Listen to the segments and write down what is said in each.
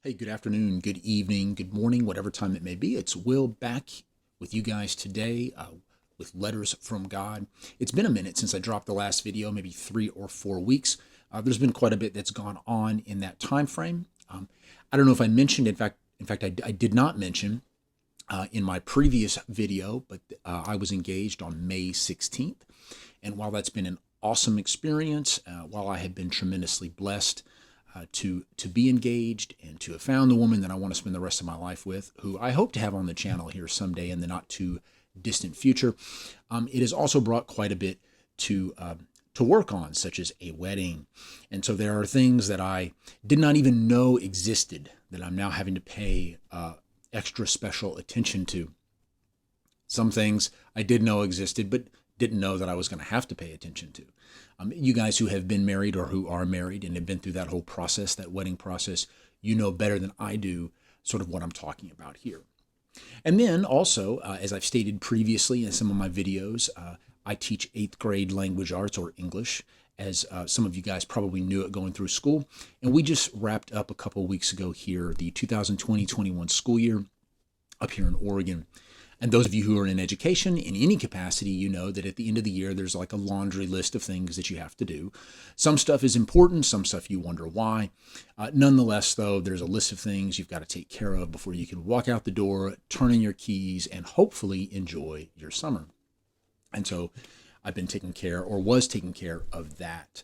Hey, good afternoon, good evening, good morning, whatever time it may be. It's Will back with you guys today with Letters from God. It's been a minute since I dropped the last video, maybe 3 or 4 weeks. There's been quite a bit that's gone on in that time frame. I don't know if I mentioned, I did not mention in my previous video, but I was engaged on May 16th. And while that's been an awesome experience, while I have been tremendously blessed, to be engaged and to have found the woman that I want to spend the rest of my life with, who I hope to have on the channel here someday in the not too distant future. It has also brought quite a bit to work on, such as a wedding. And so there are things that I did not even know existed that I'm now having to pay extra special attention to. Some things I did know existed, but didn't know that I was going to have to pay attention to. You guys who have been married or who are married and have been through that whole process, that wedding process, you know better than I do sort of what I'm talking about here. And then also, as I've stated previously in some of my videos, I teach 8th grade language arts or English, as some of you guys probably knew it going through school. And we just wrapped up a couple of weeks ago here the 2020-21 school year up here in Oregon. And those of you who are in education in any capacity, you know that at the end of the year, there's like a laundry list of things that you have to do. Some stuff is important, some stuff you wonder why. Nonetheless, though, there's a list of things you've got to take care of before you can walk out the door, turn in your keys, and hopefully enjoy your summer. And so I've been taking care, or was taking care of that.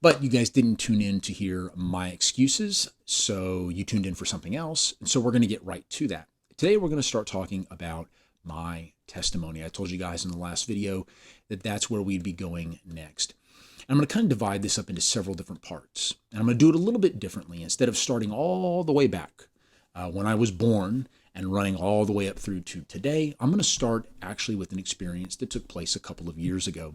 But you guys didn't tune in to hear my excuses, so you tuned in for something else. And so we're going to get right to that. Today, we're going to start talking about my testimony. I told you guys in the last video that that's where we'd be going next. And I'm going to kind of divide this up into several different parts. And I'm going to do it a little bit differently. Instead of starting all the way back when I was born and running all the way up through to today, I'm going to start actually with an experience that took place a couple of years ago.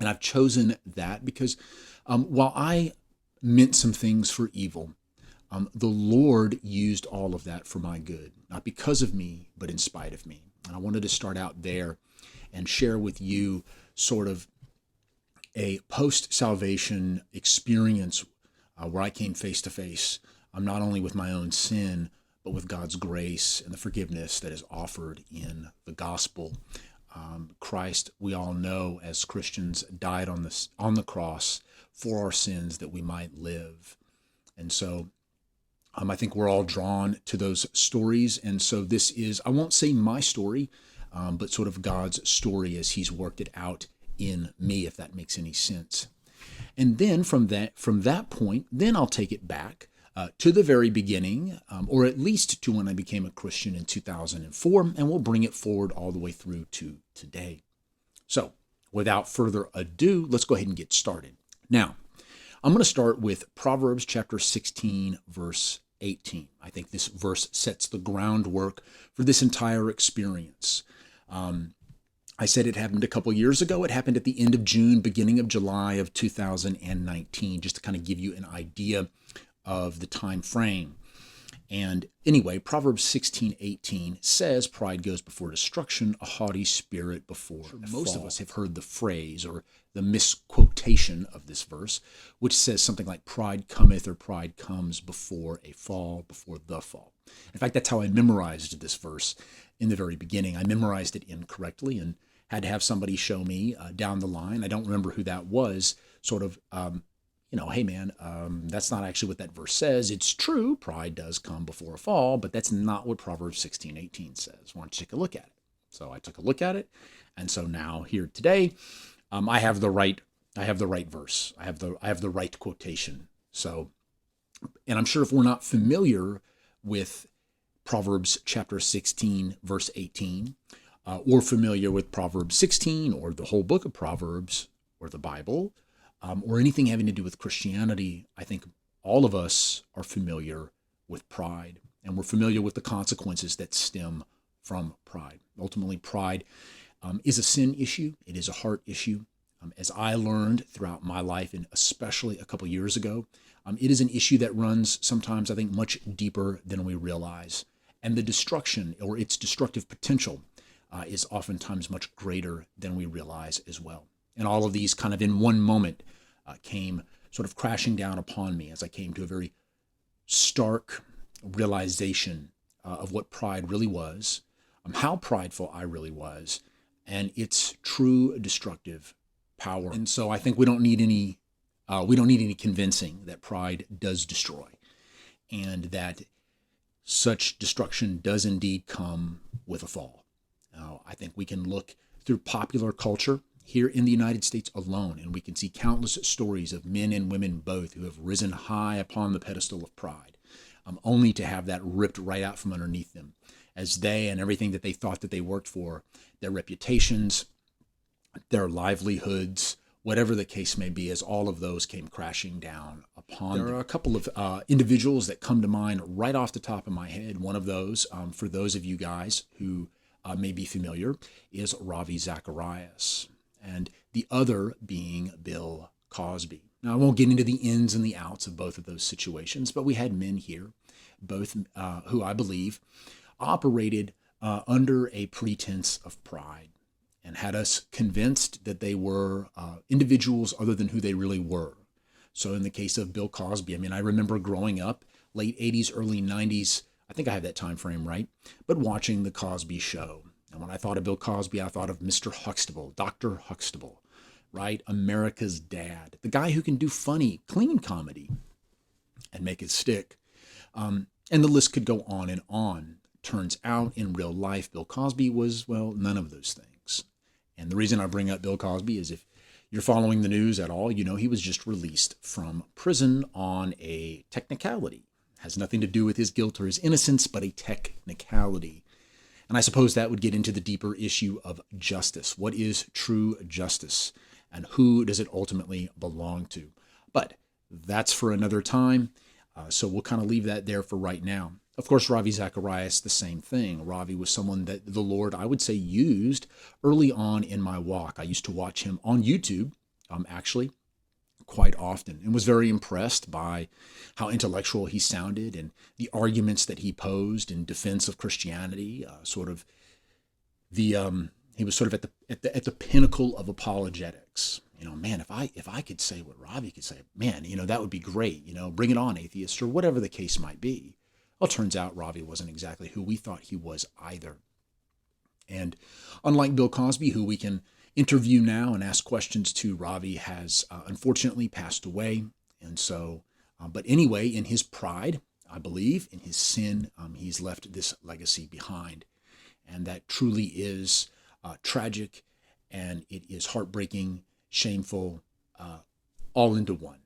And I've chosen that because while I meant some things for evil, the Lord used all of that for my good, not because of me, but in spite of me. And I wanted to start out there and share with you sort of a post-salvation experience where I came face to face, not only with my own sin, but with God's grace and the forgiveness that is offered in the gospel. Christ, we all know as Christians, died on the cross for our sins that we might live. And so I think we're all drawn to those stories. And so this is, I won't say my story, but sort of God's story as he's worked it out in me, if that makes any sense. And then from that point, then I'll take it back to the very beginning, or at least to when I became a Christian in 2004, and we'll bring it forward all the way through to today. So without further ado, let's go ahead and get started. Now, I'm going to start with Proverbs chapter 16, verse 18. I think this verse sets the groundwork for this entire experience. I said it happened a couple years ago. It happened at the end of June, beginning of July of 2019, just to kind of give you an idea of the time frame. And anyway, Proverbs 16:18 says, pride goes before destruction, a haughty spirit before a fall. Most of us have heard the phrase or the misquotation of this verse, which says something like pride cometh or pride comes before a fall, before the fall. In fact, that's how I memorized this verse in the very beginning. I memorized it incorrectly and had to have somebody show me down the line. I don't remember who that was, sort of hey man, that's not actually what that verse says. It's true, pride does come before a fall, but that's not what Proverbs 16:18 says. Why don't you take a look at it? So I took a look at it, and so now here today, I have the right verse. I have the right quotation. So, and I'm sure if we're not familiar with Proverbs chapter 16, verse 18, or familiar with Proverbs 16 or the whole book of Proverbs or the Bible, or anything having to do with Christianity, I think all of us are familiar with pride, and we're familiar with the consequences that stem from pride. Ultimately, pride is a sin issue. It is a heart issue. As I learned throughout my life, and especially a couple years ago, it is an issue that runs sometimes, I think, much deeper than we realize. And the destruction or its destructive potential is oftentimes much greater than we realize as well. And all of these kind of in one moment came sort of crashing down upon me as I came to a very stark realization of what pride really was, how prideful I really was, and its true destructive power. And so I think we don't need any convincing that pride does destroy, and that such destruction does indeed come with a fall. Now, I think we can look through popular culture here in the United States alone, and we can see countless stories of men and women both who have risen high upon the pedestal of pride, only to have that ripped right out from underneath them, as they and everything that they thought that they worked for, their reputations, their livelihoods, whatever the case may be, as all of those came crashing down upon them. There are a couple of individuals that come to mind right off the top of my head. One of those, for those of you guys who may be familiar, is Ravi Zacharias, and the other being Bill Cosby. Now, I won't get into the ins and the outs of both of those situations, but we had men here, both who I believe operated under a pretense of pride, and had us convinced that they were individuals other than who they really were. So in the case of Bill Cosby, I mean, I remember growing up, late 80s, early 90s, I think I have that time frame right, but watching The Cosby Show. And when I thought of Bill Cosby, I thought of Mr. Huxtable, Dr. Huxtable, right? America's dad, the guy who can do funny, clean comedy and make it stick. And the list could go on and on. Turns out in real life, Bill Cosby was, well, none of those things. And the reason I bring up Bill Cosby is if you're following the news at all, you know he was just released from prison on a technicality. Has nothing to do with his guilt or his innocence, but a technicality. And I suppose that would get into the deeper issue of justice. What is true justice? And who does it ultimately belong to? But that's for another time. So we'll kind of leave that there for right now. Of course, Ravi Zacharias, the same thing. Ravi was someone that the Lord, I would say, used early on in my walk. I used to watch him on YouTube, actually, quite often, and was very impressed by how intellectual he sounded and the arguments that he posed in defense of Christianity. He was sort of at the pinnacle of apologetics. You know, man, if I could say what Ravi could say, man, you know, that would be great. You know, bring it on, atheists, or whatever the case might be. Well, it turns out Ravi wasn't exactly who we thought he was either. And unlike Bill Cosby, who we can interview now and ask questions to, Ravi has unfortunately passed away. And so, but anyway, in his pride, I believe, in his sin, he's left this legacy behind. And that truly is tragic, and it is heartbreaking, shameful, all into one.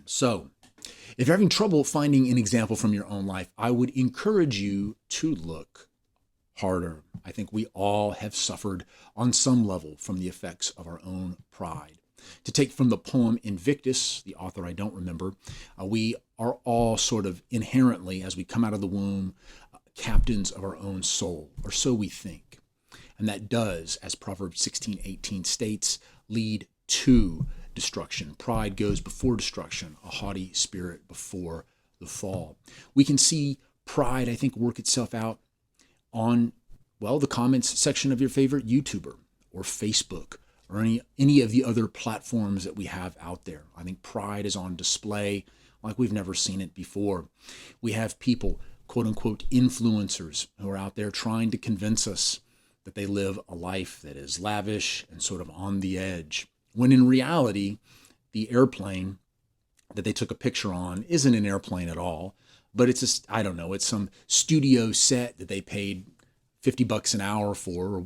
So if you're having trouble finding an example from your own life, I would encourage you to look harder. I think we all have suffered on some level from the effects of our own pride. To take from the poem Invictus, the author I don't remember, we are all sort of inherently, as we come out of the womb, captains of our own soul, or so we think. And that does, as Proverbs 16:18 states, lead to destruction. Pride goes before destruction, a haughty spirit before the fall. We can see pride, I think, work itself out on, well, the comments section of your favorite YouTuber or Facebook or any of the other platforms that we have out there. I think pride is on display like we've never seen it before. We have people, quote unquote, influencers, who are out there trying to convince us that they live a life that is lavish and sort of on the edge, when in reality, the airplane that they took a picture on isn't an airplane at all, but it's it's some studio set that they paid $50 an hour for.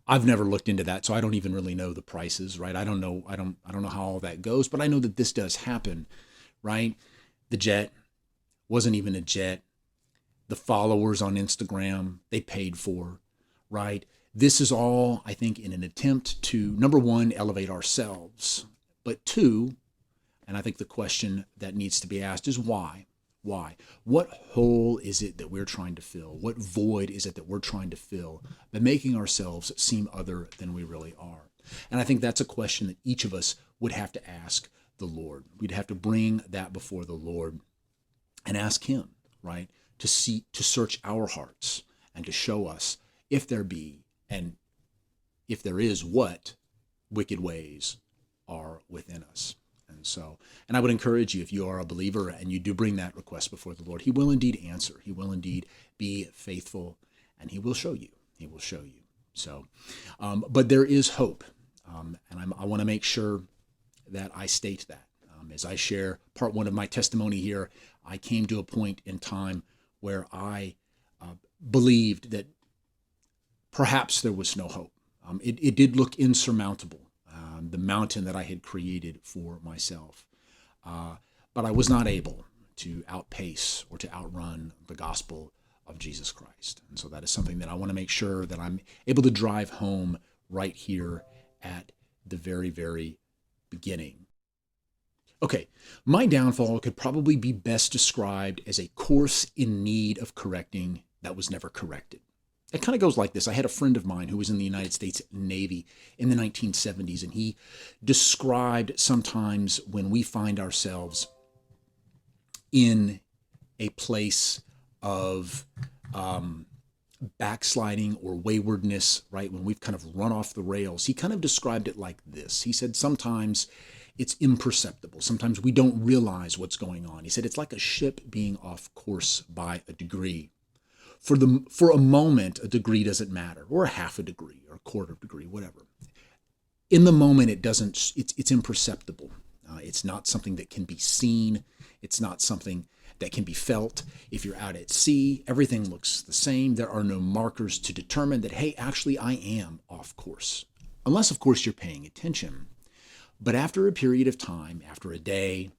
I've never looked into that, so I don't even really know the prices, right? I don't know how all that goes, but I know that this does happen, right? The jet wasn't even a jet. The followers on Instagram, they paid for, right? This is all, I think, in an attempt to, number one, elevate ourselves, but two, and I think the question that needs to be asked is why? Why? What hole is it that we're trying to fill? What void is it that we're trying to fill by making ourselves seem other than we really are? And I think that's a question that each of us would have to ask the Lord. We'd have to bring that before the Lord and ask him, right, to search our hearts and to show us if there be, and if there is, what wicked ways are within us. And So, and I would encourage you, if you are a believer and you do bring that request before the Lord, he will indeed answer. He will indeed be faithful, and he will show you. He will show you. So, but there is hope. And I want to make sure that I state that. As I share part one of my testimony here, I came to a point in time where I believed that perhaps there was no hope. It did look insurmountable, the mountain that I had created for myself. But I was not able to outpace or to outrun the gospel of Jesus Christ. And so that is something that I want to make sure that I'm able to drive home right here at the very, very beginning. Okay, my downfall could probably be best described as a course in need of correcting that was never corrected. It kind of goes like this. I had a friend of mine who was in the United States Navy in the 1970s, and he described sometimes when we find ourselves in a place of backsliding or waywardness, right? When we've kind of run off the rails, he kind of described it like this. He said sometimes it's imperceptible. Sometimes we don't realize what's going on. He said it's like a ship being off course by a degree. For a moment, a degree doesn't matter, or a half a degree, or a quarter of a degree, whatever. In the moment, it's imperceptible. It's not something that can be seen. It's not something that can be felt. If you're out at sea, everything looks the same. There are no markers to determine that, hey, actually, I am off course. Unless, of course, you're paying attention. But after a period of time, after a day,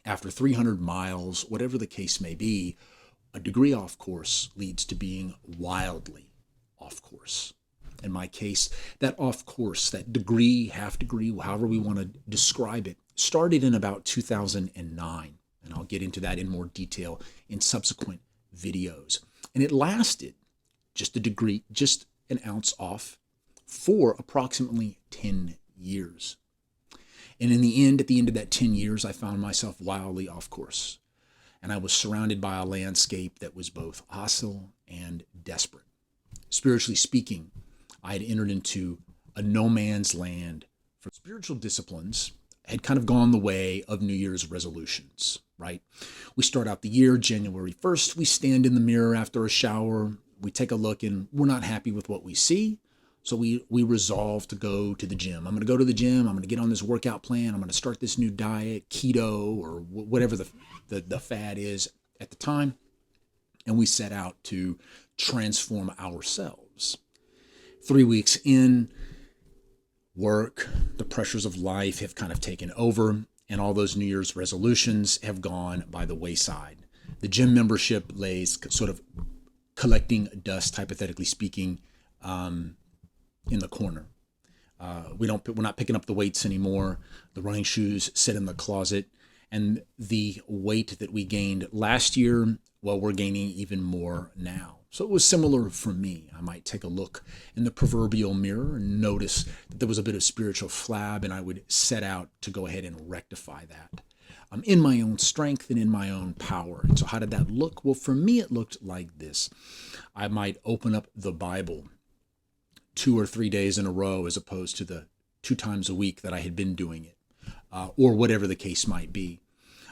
after 300 miles, whatever the case may be, a degree off course leads to being wildly off course. In my case, that off course, that degree, half degree, however we want to describe it, started in about 2009. And I'll get into that in more detail in subsequent videos. And it lasted just a degree, just an ounce off, for approximately 10 years. And in the end, at the end of that 10 years, I found myself wildly off course. And I was surrounded by a landscape that was both hostile and desperate. Spiritually speaking, I had entered into a no man's land. For spiritual disciplines had kind of gone the way of New Year's resolutions, right? We start out the year, January 1st, we stand in the mirror after a shower, we take a look and we're not happy with what we see. So we resolve to go to the gym. I'm going to go to the gym. I'm going to get on this workout plan. I'm going to start this new diet, keto, or whatever the fad is at the time. And we set out to transform ourselves. 3 weeks in, work, the pressures of life have kind of taken over, and all those New Year's resolutions have gone by the wayside. The gym membership lays sort of collecting dust, hypothetically speaking, in the corner. We're not picking up the weights anymore. The running shoes sit in the closet, and the weight that we gained last year, well, we're gaining even more now. So it was similar for me. I might take a look in the proverbial mirror and notice that there was a bit of spiritual flab, and I would set out to go ahead and rectify that in my own strength and in my own power. And so how did that look? Well, for me, it looked like this. I might open up the Bible 2 or 3 days in a row as opposed to the 2 times a week that I had been doing it, or whatever the case might be.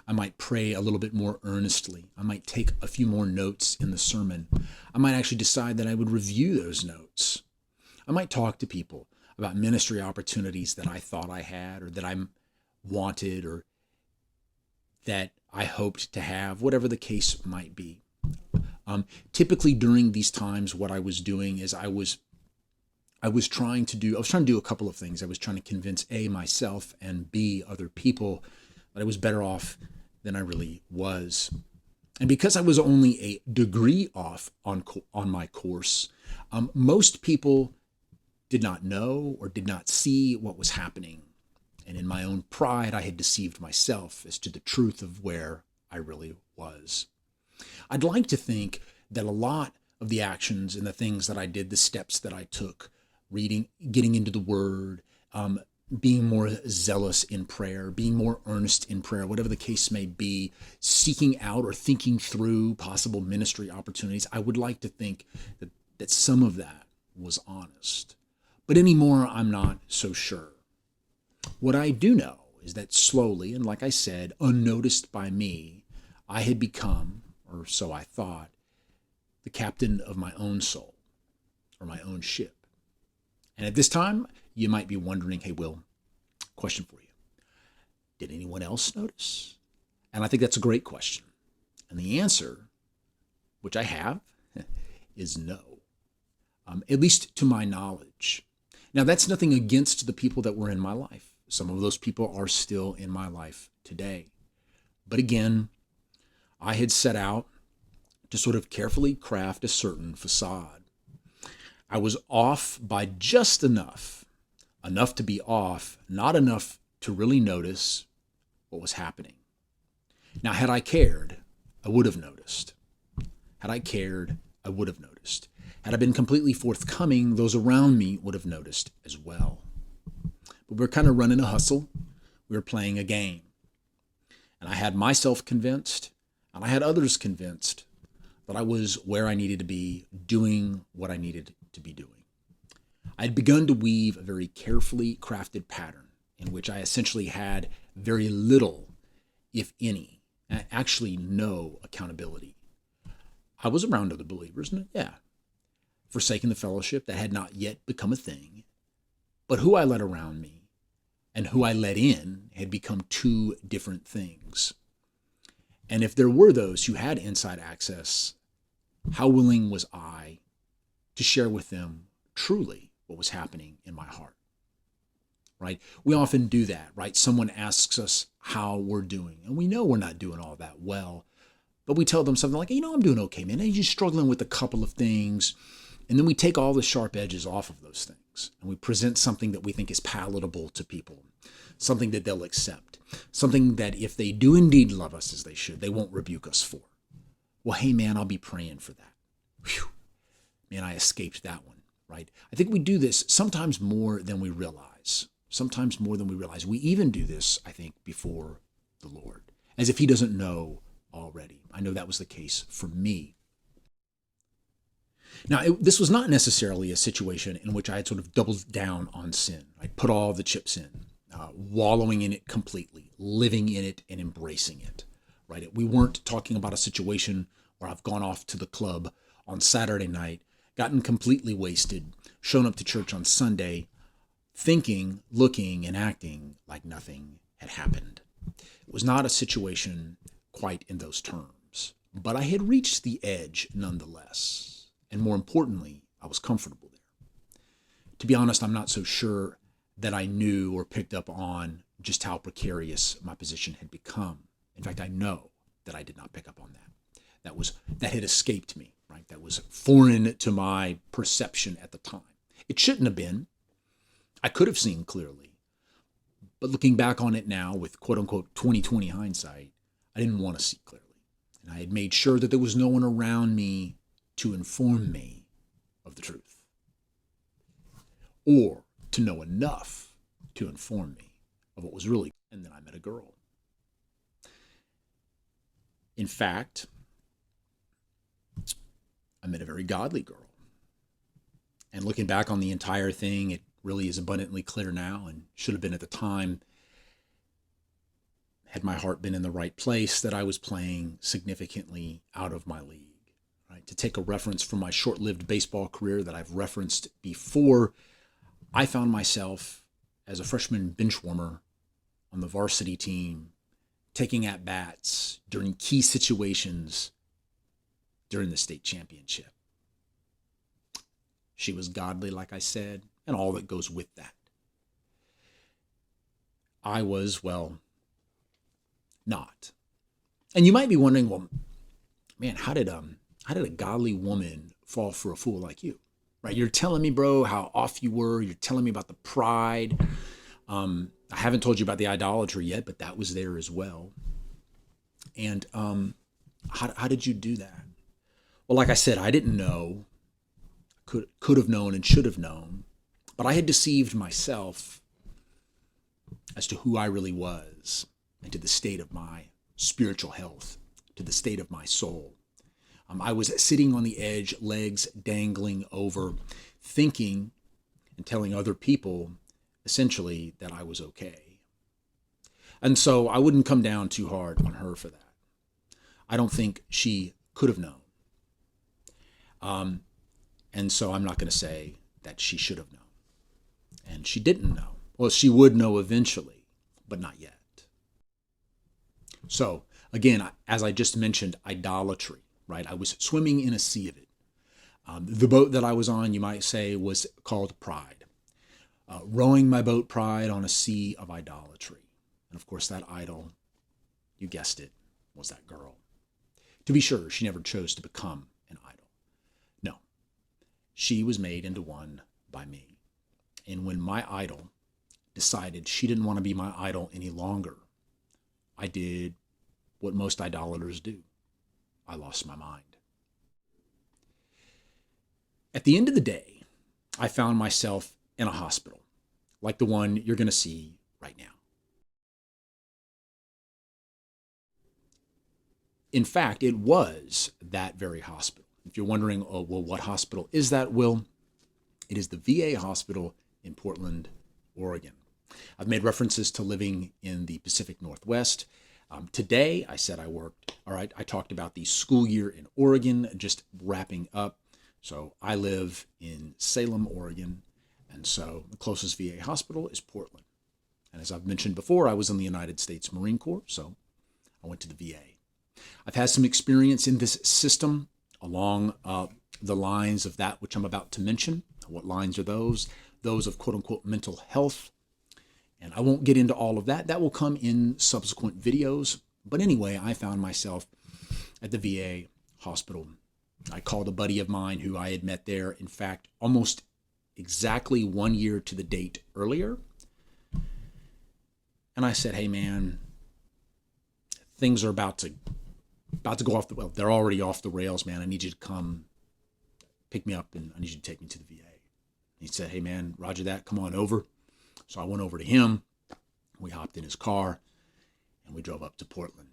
I might pray a little bit more earnestly. I might take a few more notes in the sermon. I might actually decide that I would review those notes. I might talk to people about ministry opportunities that I thought I had, or that I wanted, or that I hoped to have, whatever the case might be. Typically during these times, what I was doing is I was trying to do a couple of things. I was trying to convince A, myself, and B, other people that I was better off than I really was. And because I was only a degree off on my course, most people did not know or did not see what was happening. And in my own pride, I had deceived myself as to the truth of where I really was. I'd like to think that a lot of the actions and the things that I did, the steps that I took, reading, getting into the Word, being more zealous in prayer, being more earnest in prayer, whatever the case may be, seeking out or thinking through possible ministry opportunities, I would like to think that some of that was honest. But anymore, I'm not so sure. What I do know is that slowly, and like I said, unnoticed by me, I had become, or so I thought, the captain of my own soul, or my own ship. And at this time, you might be wondering, hey, Will, question for you. Did anyone else notice? And I think that's a great question. And the answer, which I have, is no, at least to my knowledge. Now, that's nothing against the people that were in my life. Some of those people are still in my life today. But again, I had set out to sort of carefully craft a certain facade. I was off by just enough to be off, not enough to really notice what was happening. Now, had I cared, I would have noticed. Had I cared, I would have noticed. Had I been completely forthcoming, those around me would have noticed as well. But we're kind of running a hustle. We were playing a game. And I had myself convinced, and I had others convinced that I was where I needed to be, doing what I needed to be doing. I had begun to weave a very carefully crafted pattern in which I essentially had very little, if any, actually no accountability. I was around other believers, and yeah, forsaking the fellowship that had not yet become a thing. But who I let around me and who I let in had become two different things. And if there were those who had inside access, how willing was I to share with them truly what was happening in my heart? Right? We often do that, right? Someone asks us how we're doing, and we know we're not doing all that well, but we tell them something like, I'm doing okay, man. I'm just struggling with a couple of things. And then we take all the sharp edges off of those things, and we present something that we think is palatable to people, something that they'll accept, something that if they do indeed love us as they should, they won't rebuke us for. Well, hey, man, I'll be praying for that. Whew. Man, I escaped that one, right? I think we do this sometimes more than we realize. Sometimes more than we realize. We even do this, I think, before the Lord, as if he doesn't know already. I know that was the case for me. Now, this was not necessarily a situation in which I had sort of doubled down on sin. I put all the chips in, wallowing in it completely, living in it and embracing it, right? We weren't talking about a situation where I've gone off to the club on Saturday night, gotten completely wasted, shown up to church on Sunday, thinking, looking, and acting like nothing had happened. It was not a situation quite in those terms, but I had reached the edge nonetheless. And more importantly, I was comfortable there. To be honest, I'm not so sure that I knew or picked up on just how precarious my position had become. In fact, I know that I did not pick up on that. That had escaped me, right? That was foreign to my perception at the time. It shouldn't have been. I could have seen clearly. But looking back on it now with quote unquote 20/20 hindsight, I didn't want to see clearly. And I had made sure that there was no one around me to inform me of the truth, or to know enough to inform me of what was really. And then I met a girl. In fact, I met a very godly girl. And looking back on the entire thing, it really is abundantly clear now, and should have been at the time, had my heart been in the right place, that I was playing significantly out of my league. Right? To take a reference from my short-lived baseball career that I've referenced before, I found myself as a freshman bench warmer on the varsity team, taking at bats during key situations during the state championship. She was godly, like I said, and all that goes with that. I was, well, not. And you might be wondering, well, man, how did a godly woman fall for a fool like you? Right? You're telling me, bro, how off you were. You're telling me about the pride. I haven't told you about the idolatry yet, but that was there as well. And how did you do that? Well, like I said, I didn't know. Could have known and should have known. But I had deceived myself as to who I really was and to the state of my spiritual health, to the state of my soul. I was sitting on the edge, legs dangling over, thinking and telling other people essentially that I was okay. And so I wouldn't come down too hard on her for that. I don't think she could have known. And so I'm not going to say that she should have known. And she didn't know. Well, she would know eventually, but not yet. So again, as I just mentioned, idolatry, right? I was swimming in a sea of it. The boat that I was on, you might say, was called pride. Rowing my boat pride on a sea of idolatry. And of course, that idol, you guessed it, was that girl. To be sure, she never chose to become an idol. No, she was made into one by me. And when my idol decided she didn't want to be my idol any longer, I did what most idolaters do. I lost my mind. At the end of the day, I found myself in a hospital, like the one you're going to see right now. In fact, it was that very hospital. If you're wondering, oh, well, what hospital is that? Well, it is the VA hospital in Portland, Oregon. I've made references to living in the Pacific Northwest. Today, I said I talked about the school year in Oregon, just wrapping up. So I live in Salem, Oregon, and so the closest VA hospital is Portland. And as I've mentioned before, I was in the United States Marine Corps, so I went to the VA. I've had some experience in this system along the lines of that which I'm about to mention. What lines are those? Those of quote-unquote mental health. And I won't get into all of that. That will come in subsequent videos. But anyway, I found myself at the VA hospital. I called a buddy of mine who I had met there, in fact, almost exactly 1 year to the date earlier. And I said, hey, man, things are about to go off well, they're already off the rails, man. I need you to come pick me up, and I need you to take me to the VA. He said, hey, man, roger that. Come on over. So I went over to him. We hopped in his car, and we drove up to Portland.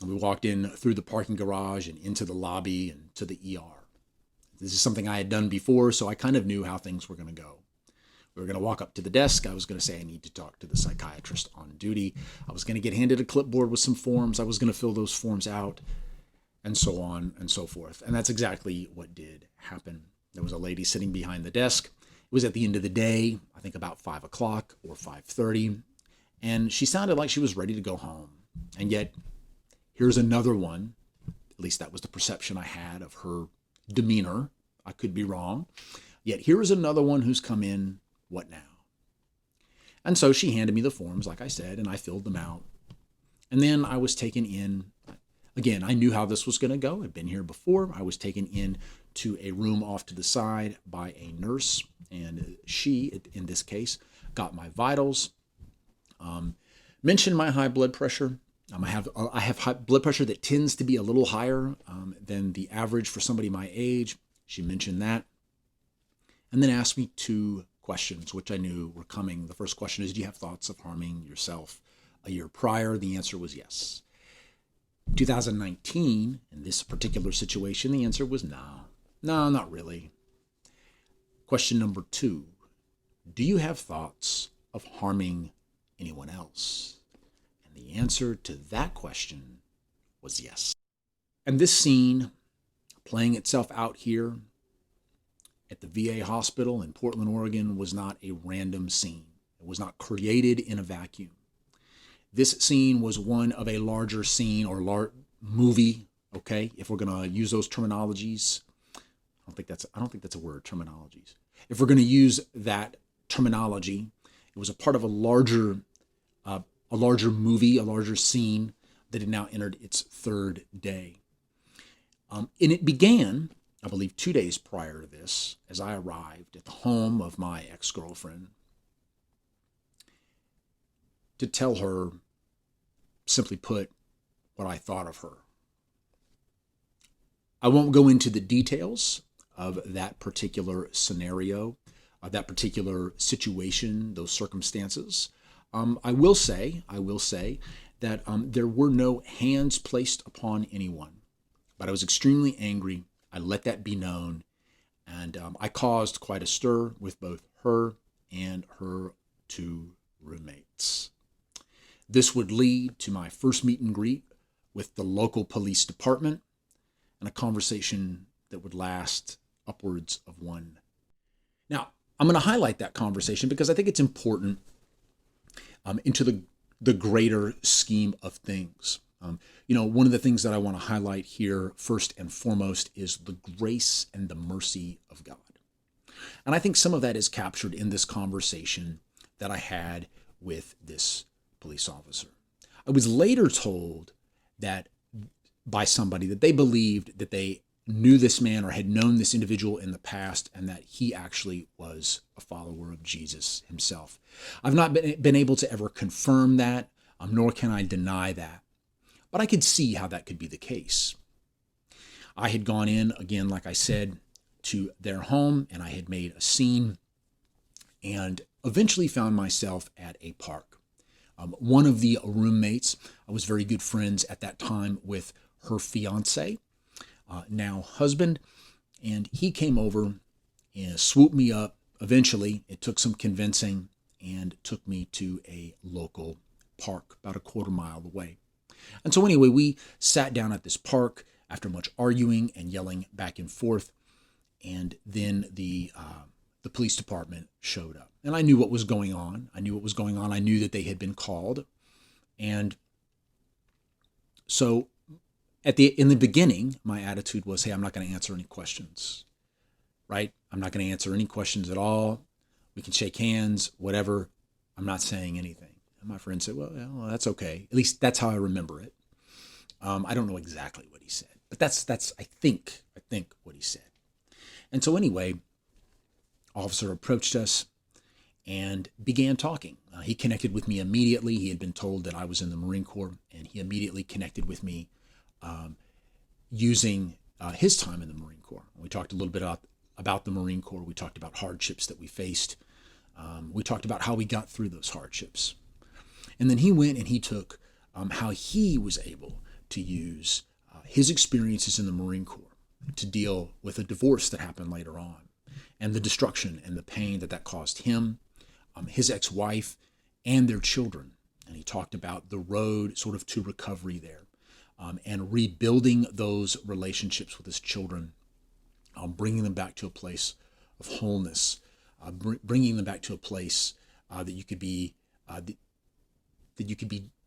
And we walked in through the parking garage and into the lobby and to the ER. This is something I had done before, so I kind of knew how things were going to go. We were going to walk up to the desk. I was going to say I need to talk to the psychiatrist on duty. I was going to get handed a clipboard with some forms. I was going to fill those forms out, and so on and so forth. And that's exactly what did happen. There was a lady sitting behind the desk. It was at the end of the day, I think about 5 o'clock or 5:30, and she sounded like she was ready to go home. And yet, here's another one. At least that was the perception I had of her demeanor. I could be wrong. Yet here is another one who's come in. What now? And so she handed me the forms, like I said, and I filled them out. And then I was taken in. Again, I knew how this was going to go. I'd been here before. I was taken in to a room off to the side by a nurse. And she, in this case, got my vitals, mentioned my high blood pressure. I have high blood pressure that tends to be a little higher than the average for somebody my age. She mentioned that. And then asked me 2 questions, which I knew were coming. The first question is, do you have thoughts of harming yourself a year prior? The answer was yes. 2019, in this particular situation, the answer was no. No, not really. Question number 2, do you have thoughts of harming anyone else? And the answer to that question was yes. And this scene playing itself out here at the VA hospital in Portland, Oregon, was not a random scene. It was not created in a vacuum. This scene was one of a larger scene or movie, okay, if we're going to use those terminologies. I don't think that's a word, terminologies. If we're going to use that terminology, it was a part of a larger movie, a larger scene that had now entered its 3rd day. And it began, I believe, 2 days prior to this, as I arrived at the home of my ex-girlfriend to tell her, simply put, what I thought of her. I won't go into the details of that particular scenario, that particular situation, those circumstances. I will say that there were no hands placed upon anyone, but I was extremely angry. I let that be known, and I caused quite a stir with both her and her 2 roommates. This would lead to my first meet and greet with the local police department and a conversation that would last upwards of 1. Now, I'm going to highlight that conversation because I think it's important into the greater scheme of things. One of the things that I want to highlight here first and foremost is the grace and the mercy of God. And I think some of that is captured in this conversation that I had with this police officer. I was later told that by somebody that they believed that they knew this man or had known this individual in the past and that he actually was a follower of Jesus himself. I've not been able to ever confirm that, nor can I deny that. But I could see how that could be the case. I had gone in, again, like I said, to their home, and I had made a scene and eventually found myself at a park. One of the roommates, I was very good friends at that time with her fiance, now husband, and he came over and swooped me up. Eventually, it took some convincing and took me to a local park about a quarter mile away. And so anyway, we sat down at this park after much arguing and yelling back and forth, and then the police department showed up. And I knew what was going on. I knew that they had been called. And so in the beginning, my attitude was, hey, I'm not going to answer any questions, right? I'm not going to answer any questions at all. We can shake hands, whatever. I'm not saying anything. And my friend said, well, that's okay. At least that's how I remember it. I don't know exactly what he said, but that's I think what he said. And so anyway, officer approached us and began talking. He connected with me immediately. He had been told that I was in the Marine Corps, and he immediately connected with me using his time in the Marine Corps. We talked a little bit about the Marine Corps. We talked about hardships that we faced. We talked about how we got through those hardships. And then he went and he took how he was able to use his experiences in the Marine Corps to deal with a divorce that happened later on, and the destruction and the pain that caused him, his ex-wife, and their children. And he talked about the road sort of to recovery there, and rebuilding those relationships with his children, bringing them back to a place of wholeness, bringing them back to a place that you could be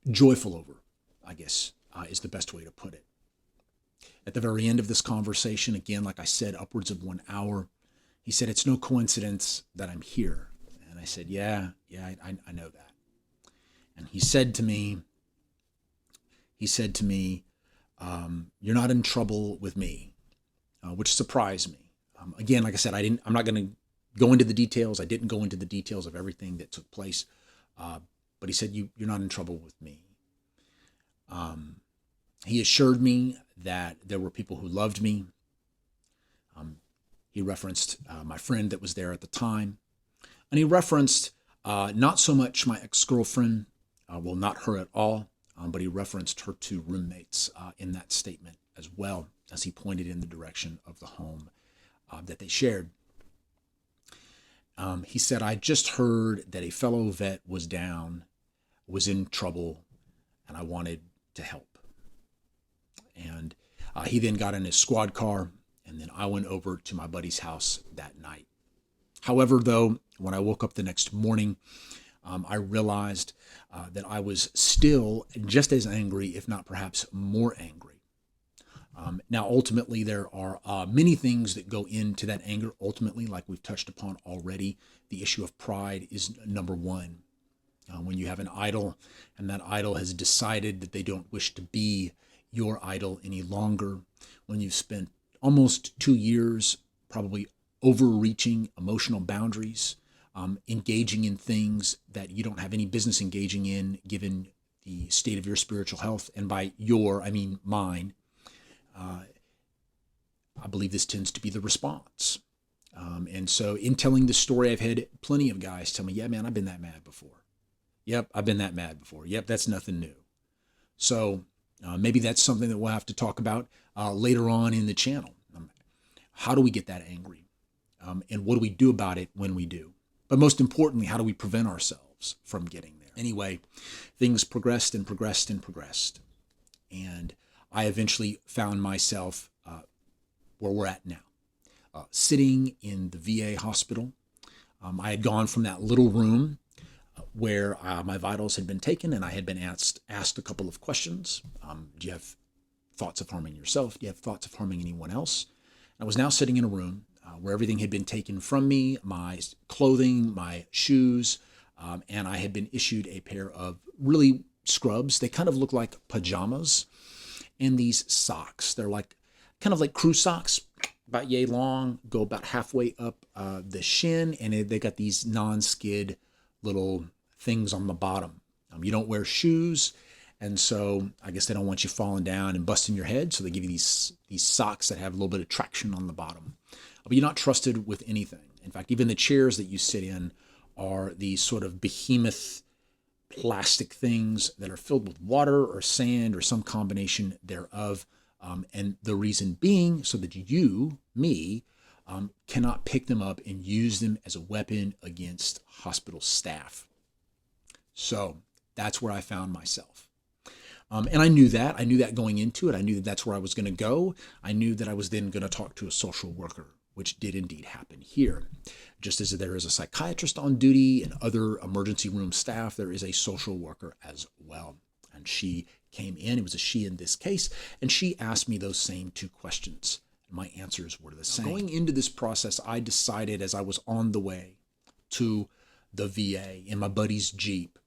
joyful over, I guess, is the best way to put it. At the very end of this conversation, again, like I said, upwards of 1 hour, he said, it's no coincidence that I'm here. And I said, yeah, I know that. And he said to me, you're not in trouble with me, which surprised me. Again, like I said, I'm not going to go into the details. I didn't go into the details of everything that took place. But he said, you're not in trouble with me. He assured me that there were people who loved me. He referenced my friend that was there at the time. And he referenced not so much my ex-girlfriend, not her at all, but he referenced her 2 roommates in that statement as well, as he pointed in the direction of the home that they shared. He said, I just heard that a fellow vet was in trouble, and I wanted to help. And he then got in his squad car, and then I went over to my buddy's house that night. However, though, when I woke up the next morning, I realized that I was still just as angry, if not perhaps more angry. Now, ultimately, there are many things that go into that anger. Ultimately, like we've touched upon already, the issue of pride is number one. When you have an idol and that idol has decided that they don't wish to be your idol any longer, when you've spent almost 2 years probably overreaching emotional boundaries, engaging in things that you don't have any business engaging in given the state of your spiritual health, and by your, I mean mine, I believe this tends to be the response. And so in telling this story, I've had plenty of guys tell me, yeah, man, I've been that mad before. Yep, I've been that mad before. Yep, that's nothing new. So maybe that's something that we'll have to talk about later on in the channel. How do we get that angry? And what do we do about it when we do? But most importantly, how do we prevent ourselves from getting there? Anyway, things progressed and progressed and progressed. And I eventually found myself where we're at now, sitting in the VA hospital. I had gone from that little room where my vitals had been taken, and I had been asked a couple of questions. Do you have thoughts of harming yourself? Do you have thoughts of harming anyone else? I was now sitting in a room where everything had been taken from me, my clothing, my shoes, and I had been issued a pair of really scrubs. They kind of look like pajamas, and these socks. They're like kind of like crew socks, about yay long, go about halfway up the shin, and they got these non-skid little things on the bottom. You don't wear shoes, and so I guess they don't want you falling down and busting your head, so they give you these socks that have a little bit of traction on the bottom. But you're not trusted with anything. In fact, even the chairs that you sit in are these sort of behemoth plastic things that are filled with water or sand or some combination thereof. And the reason being so that you, me, cannot pick them up and use them as a weapon against hospital staff. So that's where I found myself. And I knew that. I knew that going into it. I knew that that's where I was going to go. I knew that I was then going to talk to a social worker, which did indeed happen here. Just as there is a psychiatrist on duty and other emergency room staff, there is a social worker as well. And she came in, it was a she in this case, and she asked me those same two questions. My answers were the same. Now, going into this process, I decided as I was on the way to the VA in my buddy's Jeep,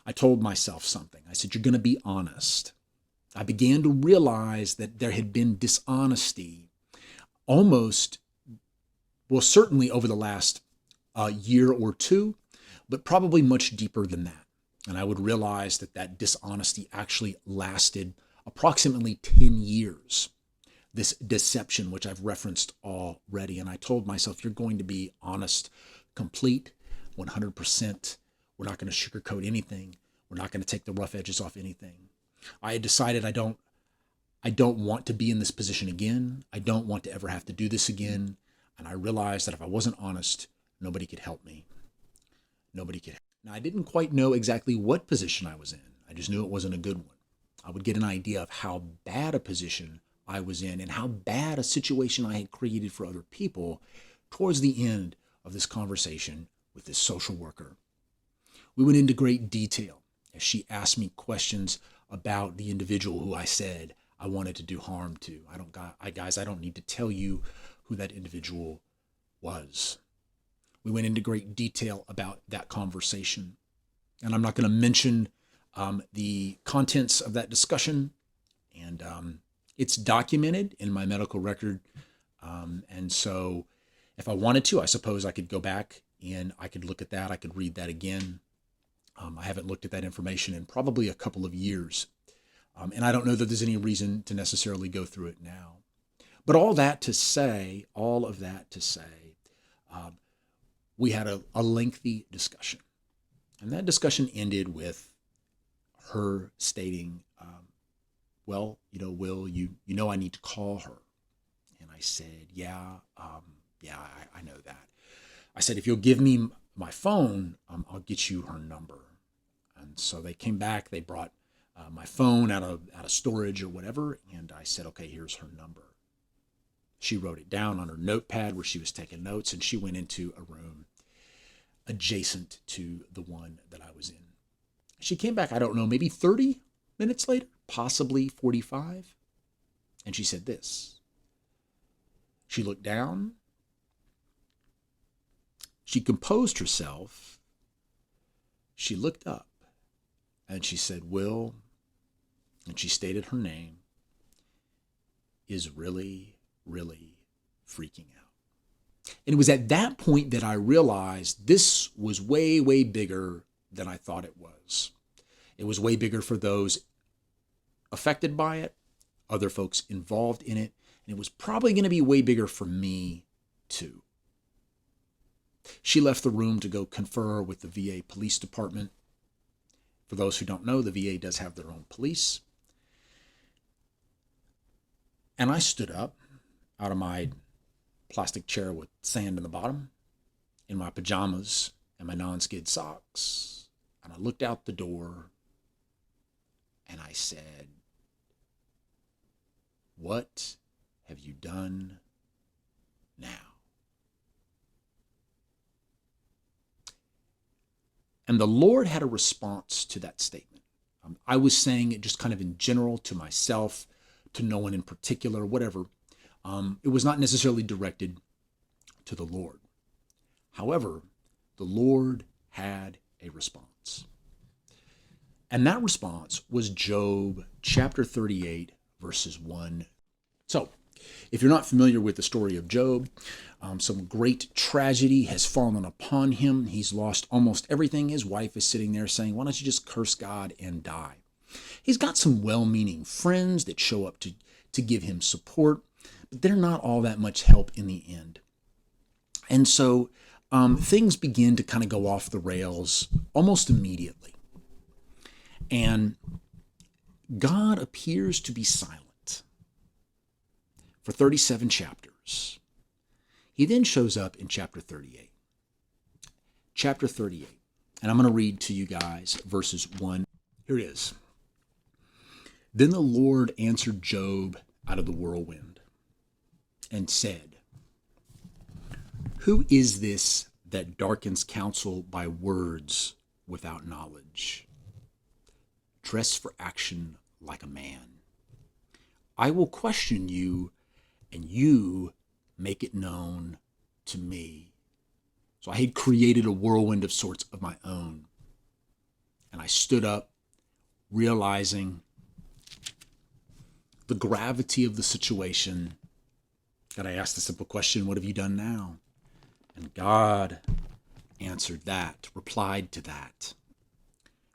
I told myself something. I said, you're going to be honest. I began to realize that there had been dishonesty almost, well, certainly over the last year or two, but probably much deeper than that. And I would realize that that dishonesty actually lasted approximately 10 years. This deception, which I've referenced already. And I told myself, you're going to be honest, complete, 100%. We're not going to sugarcoat anything. We're not going to take the rough edges off anything. I had decided I don't want to be in this position again. I don't want to ever have to do this again. And I realized that if I wasn't honest, nobody could help me. Nobody could help. Now, I didn't quite know exactly what position I was in. I just knew it wasn't a good one. I would get an idea of how bad a position I was in and how bad a situation I had created for other people towards the end of this conversation with this social worker. We went into great detail as she asked me questions about the individual who I said I wanted to do harm to. Guys, I don't need to tell you who that individual was. We went into great detail about that conversation. And I'm not going to mention the contents of that discussion. And it's documented in my medical record. And so if I wanted to, I suppose I could go back and I could look at that. I could read that again. I haven't looked at that information in probably a couple of years. And I don't know that there's any reason to necessarily go through it now. But all of that to say, we had a lengthy discussion. And that discussion ended with her stating, well, Will, you know I need to call her. And I said, yeah, I know that. I said, if you'll give me my phone, I'll get you her number. And so they came back, they brought my phone out of storage or whatever, and I said, okay, here's her number. She wrote it down on her notepad where she was taking notes, and she went into a room adjacent to the one that I was in. She came back, I don't know, maybe 30 minutes later, possibly 45, and she said this. She looked down, she composed herself, she looked up, and she said, Will, and she stated her name, is really, really freaking out. And it was at that point that I realized this was way, way bigger than I thought it was. It was way bigger for those affected by it, other folks involved in it, and it was probably going to be way bigger for me too. She left the room to go confer with the VA police department. For those who don't know, the VA does have their own police. And I stood up out of my plastic chair with sand in the bottom, in my pajamas and my non-skid socks. And I I looked out the door and I said, "What have you done now?" And the Lord had a response to that statement. I was saying it just kind of in general to myself, to no one in particular, whatever. It was not necessarily directed to the Lord. However, the Lord had a response. And that response was Job chapter 38, verses 1. So, if you're not familiar with the story of Job, some great tragedy has fallen upon him. He's lost almost everything. His wife is sitting there saying, "Why don't you just curse God and die?" He's got some well-meaning friends that show up to give him support, but they're not all that much help in the end. And so things begin to kind of go off the rails almost immediately. And God appears to be silent for 37 chapters. He then shows up in chapter 38. Chapter 38. And I'm going to read to you guys verses 1. Here it is. Then the Lord answered Job out of the whirlwind and said, "Who is this that darkens counsel by words without knowledge? Dress for action like a man. I will question you, and you make it known to me." So I had created a whirlwind of sorts of my own. And I stood up, realizing the gravity of the situation. God, I asked the simple question, "What have you done now?" And God answered that, replied to that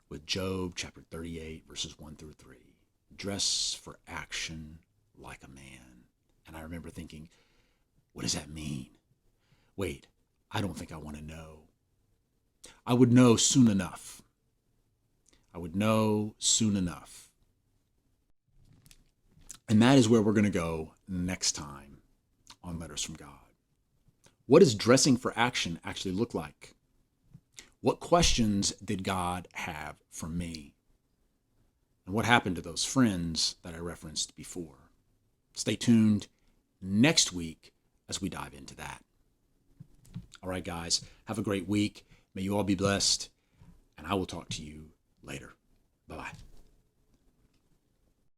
with Job chapter 38, verses 1 through 3. Dress for action like a man. And I remember thinking, what does that mean? Wait, I don't think I want to know. I would know soon enough. I would know soon enough. And that is where we're going to go next time on Letters from God. What does dressing for action actually look like? What questions did God have for me? And what happened to those friends that I referenced before? Stay tuned next week as we dive into that. All right, guys, have a great week. May you all be blessed, and I will talk to you later. Bye-bye.